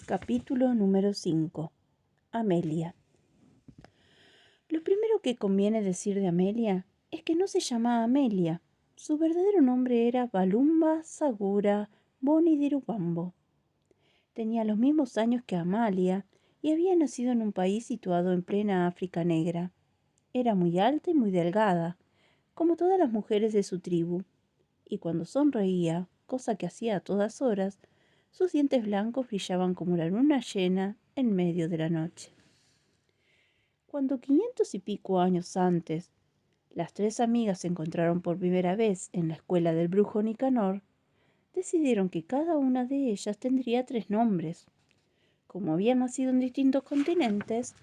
Capítulo número 5. Amelia. Lo primero que conviene decir de Amelia es que no se llamaba Amelia. Su verdadero nombre era Balumba Sagura Bonidirubambo. Tenía los mismos años que Amalia y había nacido en un país situado en plena África negra. Era muy alta y muy delgada, como todas las mujeres de su tribu, y cuando sonreía, cosa que hacía a todas horas, sus dientes blancos brillaban como la luna llena en medio de la noche. Cuando 500 y pico años antes, las tres amigas se encontraron por primera vez en la escuela del brujo Nicanor, decidieron que cada una de ellas tendría 3 nombres. Como habían nacido en distintos continentes,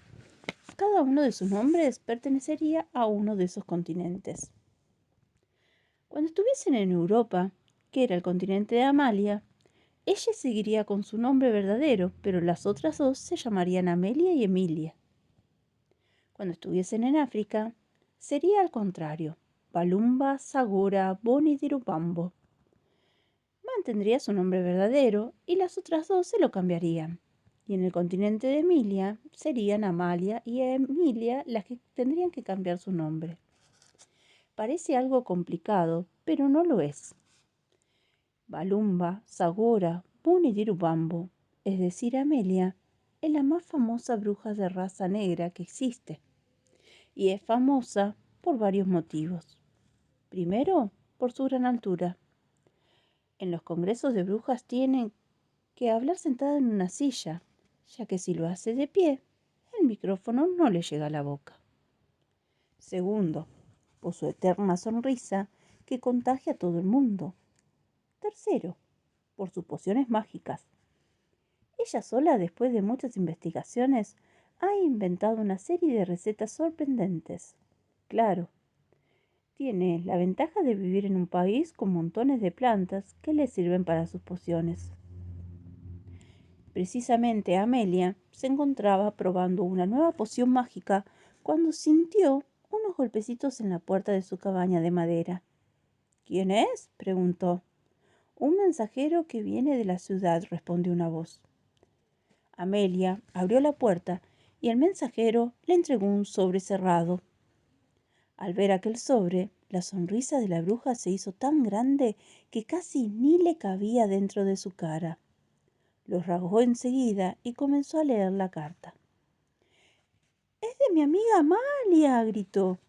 cada uno de sus nombres pertenecería a uno de esos continentes. Cuando estuviesen en Europa, que era el continente de Amalia, ella seguiría con su nombre verdadero, pero las otras dos se llamarían Amelia y Emilia. Cuando estuviesen en África, sería al contrario, Balumba Sagura Bonidirubambo. Mantendría su nombre verdadero y las otras dos se lo cambiarían. Y en el continente de Emilia serían Amalia y Emilia las que tendrían que cambiar su nombre. Parece algo complicado, pero no lo es. Balumba Sagura Bonidirubambo, es decir, Amelia, es la más famosa bruja de raza negra que existe. Y es famosa por varios motivos. Primero, por su gran altura. En los congresos de brujas tienen que hablar sentada en una silla, ya que si lo hace de pie, el micrófono no le llega a la boca. Segundo, por su eterna sonrisa que contagia a todo el mundo. Tercero, por sus pociones mágicas. Ella sola, después de muchas investigaciones, ha inventado una serie de recetas sorprendentes. Claro, tiene la ventaja de vivir en un país con montones de plantas que le sirven para sus pociones. Precisamente Amelia se encontraba probando una nueva poción mágica cuando sintió unos golpecitos en la puerta de su cabaña de madera. ¿Quién es?, preguntó. Un mensajero que viene de la ciudad, respondió una voz. Amelia abrió la puerta y el mensajero le entregó un sobre cerrado. Al ver aquel sobre, la sonrisa de la bruja se hizo tan grande que casi ni le cabía dentro de su cara. Lo rasgó enseguida y comenzó a leer la carta. «¡Es de mi amiga Amalia!», gritó,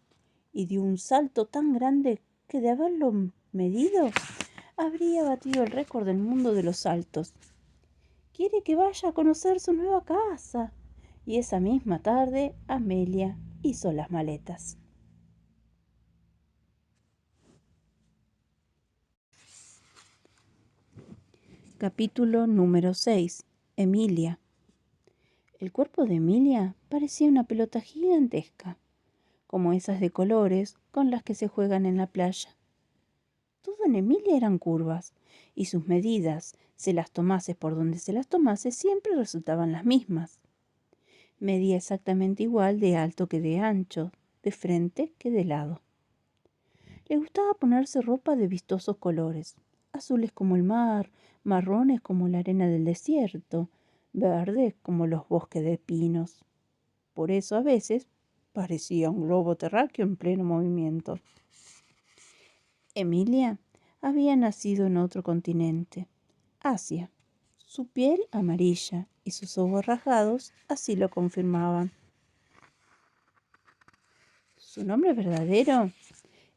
y dio un salto tan grande que de haberlo medido habría batido el récord del mundo de los saltos. «Quiere que vaya a conocer su nueva casa». Y esa misma tarde Amelia hizo las maletas. Capítulo número 6. Emilia. El cuerpo de Emilia parecía una pelota gigantesca, como esas de colores con las que se juegan en la playa. Todo en Emilia eran curvas, y sus medidas, se las tomase por donde se las tomase, siempre resultaban las mismas. Medía exactamente igual de alto que de ancho, de frente que de lado. Le gustaba ponerse ropa de vistosos colores, azules como el mar, marrones como la arena del desierto, verdes como los bosques de pinos. Por eso a veces parecía un globo terráqueo en pleno movimiento. Emilia había nacido en otro continente, Asia. Su piel amarilla y sus ojos rasgados así lo confirmaban. Su nombre verdadero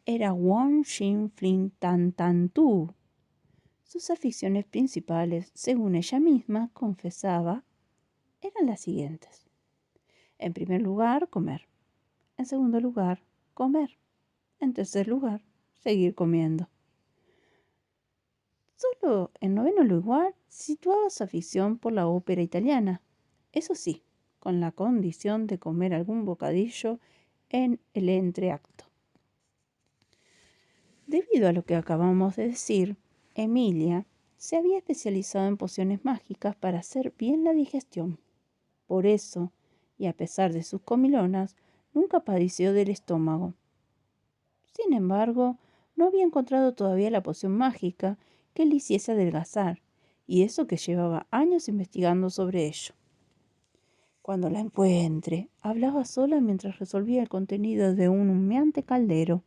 era Wang Xin Flin Tan Tan Tu. Sus aficiones principales, según ella misma confesaba, eran las siguientes. En primer lugar, comer. En segundo lugar, comer. En tercer lugar, seguir comiendo. Solo en noveno lugar situaba su afición por la ópera italiana. Eso sí, con la condición de comer algún bocadillo en el entreacto. Debido a lo que acabamos de decir, Emilia se había especializado en pociones mágicas para hacer bien la digestión. Por eso, y a pesar de sus comilonas, nunca padeció del estómago. Sin embargo, no había encontrado todavía la poción mágica que le hiciese adelgazar, y eso que llevaba años investigando sobre ello. Cuando la encuentre, hablaba sola mientras resolvía el contenido de un humeante caldero.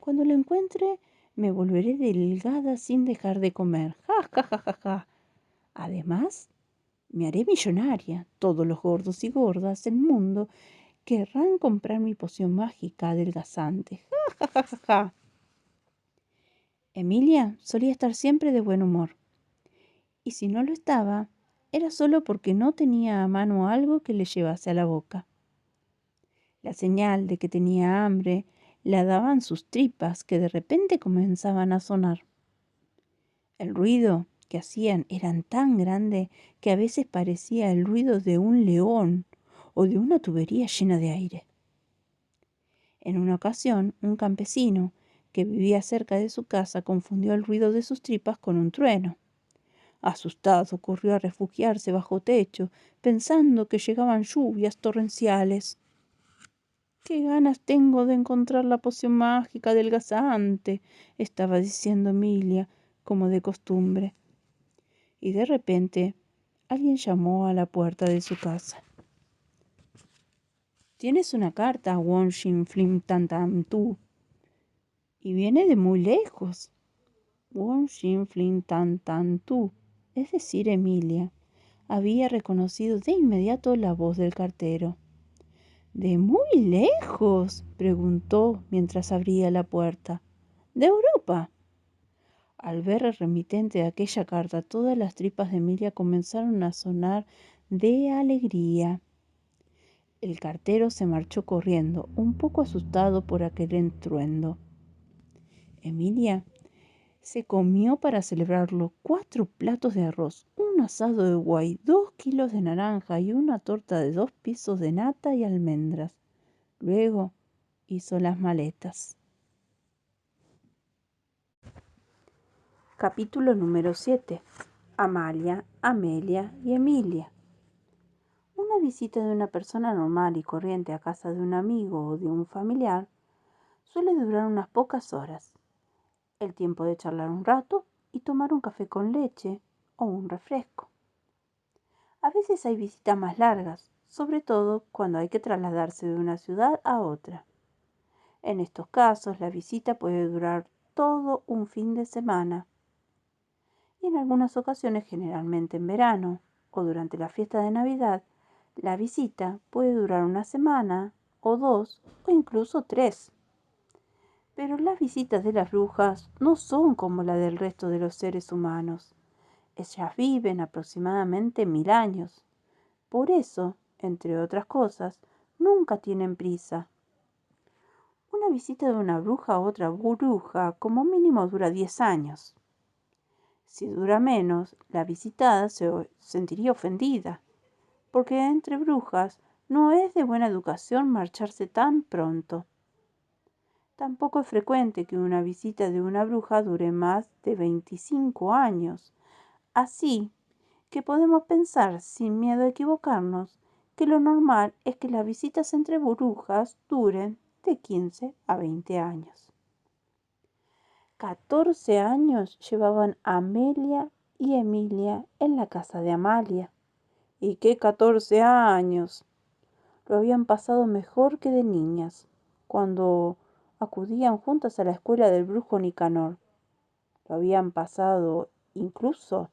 Cuando la encuentre, me volveré delgada sin dejar de comer. ¡Ja, ja, ja, ja, ja! Además, me haré millonaria. Todos los gordos y gordas del mundo querrán comprar mi poción mágica adelgazante. ¡Ja, ja, ja, ja, ja! Emilia solía estar siempre de buen humor. Y si no lo estaba, era solo porque no tenía a mano algo que le llevase a la boca. La señal de que tenía hambre la daban sus tripas que de repente comenzaban a sonar. El ruido que hacían era tan grande que a veces parecía el ruido de un león o de una tubería llena de aire. En una ocasión, un campesino que vivía cerca de su casa confundió el ruido de sus tripas con un trueno. Asustado, corrió a refugiarse bajo techo, pensando que llegaban lluvias torrenciales. «¡Qué ganas tengo de encontrar la poción mágica adelgazante!», estaba diciendo Emilia, como de costumbre. Y de repente, alguien llamó a la puerta de su casa. «Tienes una carta, Won Shin Flim Tan Tam Tu, y viene de muy lejos». Won Shin Flim Tan Tan Tu, es decir, Emilia, había reconocido de inmediato la voz del cartero. «¿De muy lejos?», preguntó mientras abría la puerta. «¿De Europa?». Al ver el remitente de aquella carta, todas las tripas de Emilia comenzaron a sonar de alegría. El cartero se marchó corriendo, un poco asustado por aquel estruendo. Emilia se comió para celebrarlo 4 platos de arroz, un asado de guay, 2 kilos de naranja y una torta de 2 pisos de nata y almendras. Luego hizo las maletas. Capítulo número 7. Amalia, Amelia y Emilia. Una visita de una persona normal y corriente a casa de un amigo o de un familiar suele durar unas pocas horas. El tiempo de charlar un rato y tomar un café con leche o un refresco. A veces hay visitas más largas, sobre todo cuando hay que trasladarse de una ciudad a otra. En estos casos, la visita puede durar todo un fin de semana. Y en algunas ocasiones, generalmente en verano o durante la fiesta de Navidad, la visita puede durar una semana o 2 o incluso 3. Pero las visitas de las brujas no son como la del resto de los seres humanos. Ellas viven aproximadamente 1000 años. Por eso, entre otras cosas, nunca tienen prisa. Una visita de una bruja a otra bruja como mínimo dura 10 años. Si dura menos, la visitada se sentiría ofendida, porque entre brujas no es de buena educación marcharse tan pronto. Tampoco es frecuente que una visita de una bruja dure más de 25 años. Así que podemos pensar, sin miedo a equivocarnos, que lo normal es que las visitas entre brujas duren de 15 a 20 años. 14 años llevaban Amelia y Emilia en la casa de Amalia. ¿Y qué 14 años? Lo habían pasado mejor que de niñas, cuando acudían juntas a la escuela del brujo Nicanor. Lo habían pasado incluso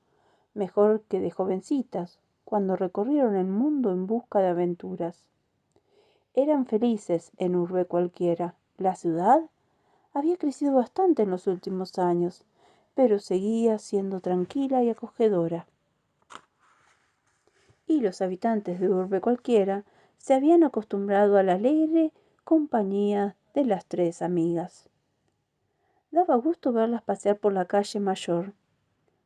mejor que de jovencitas, cuando recorrieron el mundo en busca de aventuras. Eran felices en urbe cualquiera. La ciudad había crecido bastante en los últimos años, pero seguía siendo tranquila y acogedora. Y los habitantes de urbe cualquiera se habían acostumbrado a la alegre compañía de las 3 amigas. Daba gusto verlas pasear por la calle mayor,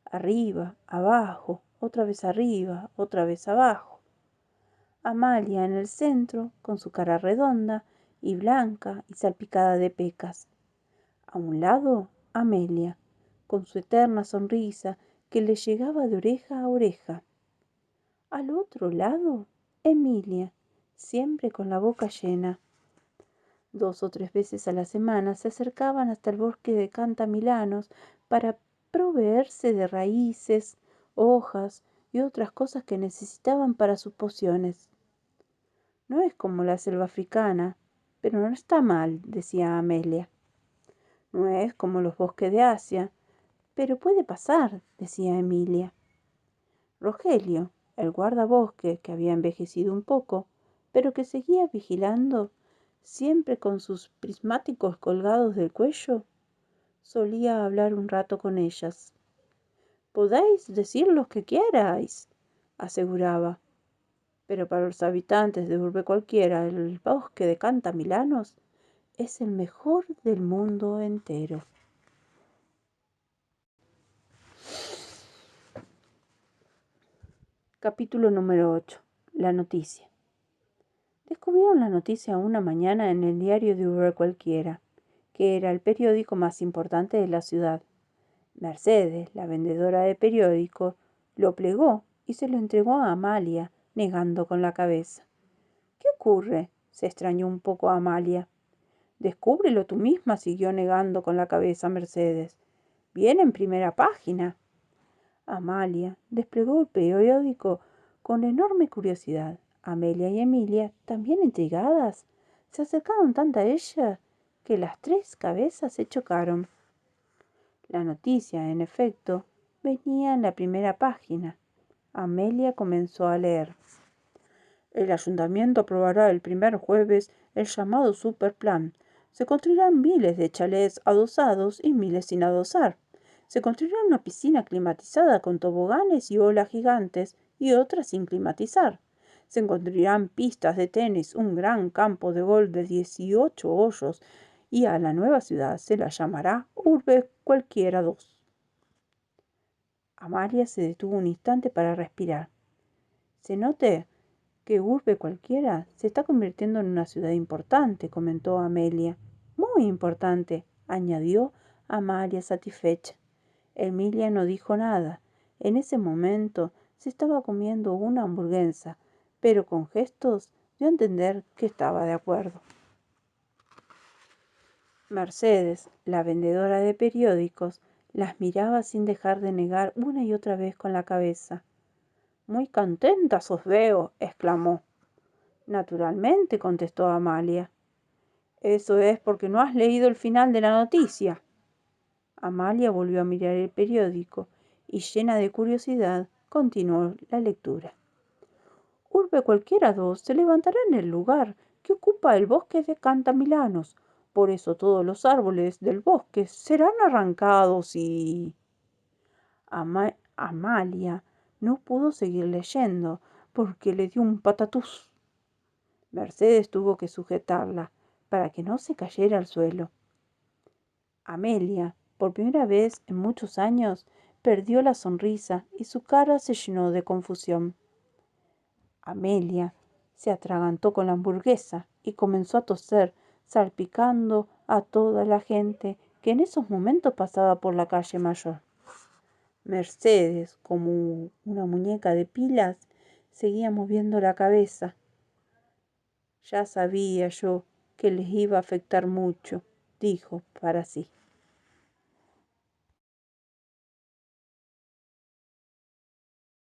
arriba, abajo, otra vez arriba, otra vez abajo. Amalia en el centro, con su cara redonda y blanca y salpicada de pecas. A un lado, Amelia, con su eterna sonrisa que le llegaba de oreja a oreja. Al otro lado, Emilia, siempre con la boca llena. 2 o 3 veces a la semana se acercaban hasta el bosque de cantamilanos para proveerse de raíces, hojas y otras cosas que necesitaban para sus pociones. No es como la selva africana, pero no está mal, decía Amelia. No es como los bosques de Asia, pero puede pasar, decía Emilia. Rogelio, el guardabosque, que había envejecido un poco, pero que seguía vigilando, siempre con sus prismáticos colgados del cuello, solía hablar un rato con ellas. Podéis decir lo que quierais, aseguraba, pero para los habitantes de urbe cualquiera el bosque de Cantamilanos es el mejor del mundo entero. Capítulo número 8. La noticia. Descubrieron la noticia una mañana en el diario de urbe cualquiera, que era el periódico más importante de la ciudad. Mercedes, la vendedora de periódico, lo plegó y se lo entregó a Amalia, negando con la cabeza. ¿Qué ocurre? Se extrañó un poco Amalia. Descúbrelo tú misma, siguió negando con la cabeza Mercedes. Viene en primera página. Amalia desplegó el periódico con enorme curiosidad. Amelia y Emilia, también intrigadas, se acercaron tanto a ella que las tres cabezas se chocaron. La noticia, en efecto, venía en la primera página. Amelia comenzó a leer. El ayuntamiento aprobará el primer jueves el llamado superplan. Se construirán miles de chalés adosados y miles sin adosar. Se construirá una piscina climatizada con toboganes y olas gigantes y otras sin climatizar. Se construirán pistas de tenis, un gran campo de golf de 18 hoyos y a la nueva ciudad se la llamará Urbe Cualquiera 2. Amalia se detuvo un instante para respirar. Se note que Urbe Cualquiera se está convirtiendo en una ciudad importante, comentó Amelia. Muy importante, añadió Amalia satisfecha. Emilia no dijo nada. En ese momento se estaba comiendo una hamburguesa, pero con gestos dio a entender que estaba de acuerdo. Mercedes, la vendedora de periódicos, las miraba sin dejar de negar una y otra vez con la cabeza. Muy contentas os veo, exclamó. Naturalmente, contestó Amalia. Eso es porque no has leído el final de la noticia. Amalia volvió a mirar el periódico y, llena de curiosidad, continuó la lectura. Urbe Cualquiera 2 se levantará en el lugar que ocupa el bosque de Cantamilanos. Por eso todos los árboles del bosque serán arrancados y... Amalia no pudo seguir leyendo porque le dio un patatús. Mercedes tuvo que sujetarla para que no se cayera al suelo. Amelia, por primera vez en muchos años, perdió la sonrisa y su cara se llenó de confusión. Amelia se atragantó con la hamburguesa y comenzó a toser, salpicando a toda la gente que en esos momentos pasaba por la calle mayor. Mercedes, como una muñeca de pilas, seguía moviendo la cabeza. Ya sabía yo que les iba a afectar mucho, dijo para sí.